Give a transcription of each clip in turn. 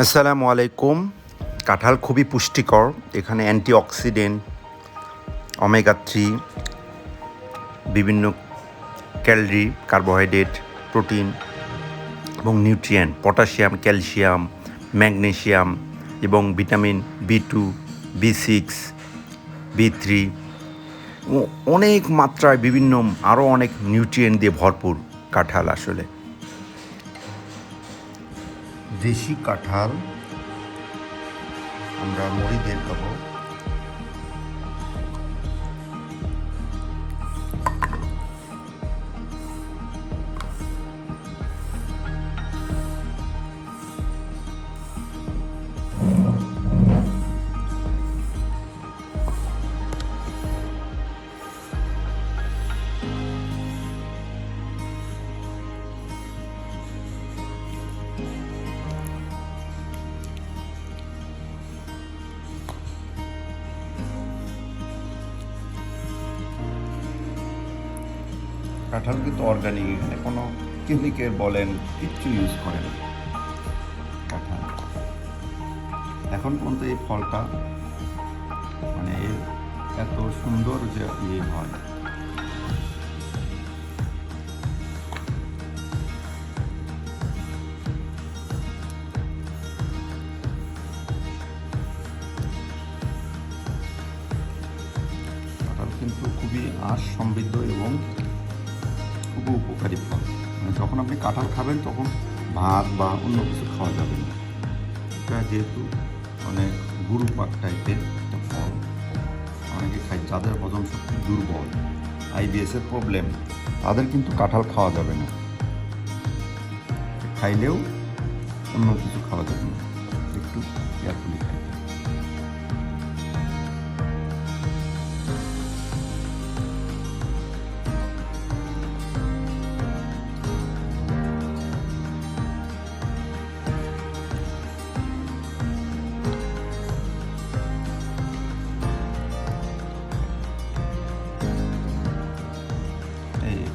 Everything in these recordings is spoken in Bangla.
আসসালামু আলাইকুম। কাঁঠাল খুবই পুষ্টিকর। এখানে অ্যান্টিঅক্সিডেন্ট, ওমেগা 3, বিভিন্ন ক্যালোরি, কার্বোহাইড্রেট, প্রোটিন এবং নিউট্রিয়েন্ট, পটাশিয়াম, ক্যালসিয়াম, ম্যাগনেসিয়াম এবং ভিটামিন B2, B6, B3 অনেক মাত্রায় বিভিন্ন আরও অনেক নিউট্রিয়েন্ট দিয়ে ভরপুর কাঁঠাল। আসলে দেশি কাঁঠাল আমরা মুড়ি দিয়ে খাবো। কাঁঠাল কিন্তু অর্গানিক, এখানে কোনো কেমিক্যাল বলেন কিচ্ছু ইউজ করে না। কাঁঠাল এখন পর্যন্ত এই ফলটা মানে এত সুন্দর যে হয়। কাঁঠাল কিন্তু খুবই আঁশ সমৃদ্ধ এবং খুবই উপকারী ফল। মানে যখন আপনি কাঁঠাল খাবেন তখন ভাত বা অন্য কিছু খাওয়া যাবে না। এটা যেহেতু অনেক গুরুপাক টাইপের একটা ফল, অনেকে খায়। যাদের হজম শক্তি দুর্বল, IBS-এর প্রবলেম, তাদের কিন্তু কাঁঠাল খাওয়া যাবে না। খাইলেও অন্য কিছু খাওয়া যাবে না, একটু কেয়ারফুলি খাইতে।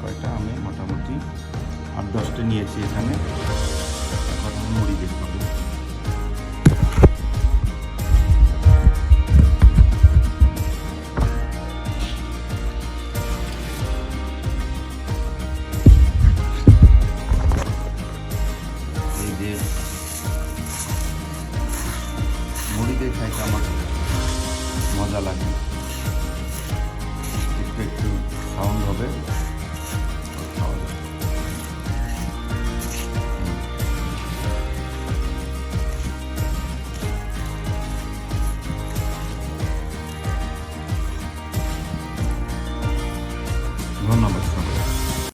কয়টা আমি মোটামুটি 8-10টা নিয়েছি এখানে। এখন আমি মুড়ি দিয়ে খাবো। এই যে মুড়ি দিয়ে খাইতে আমার মজা লাগে। একটু একটু সাউন্ড হবে, খাওয়া যাবে। ধন্যবাদ।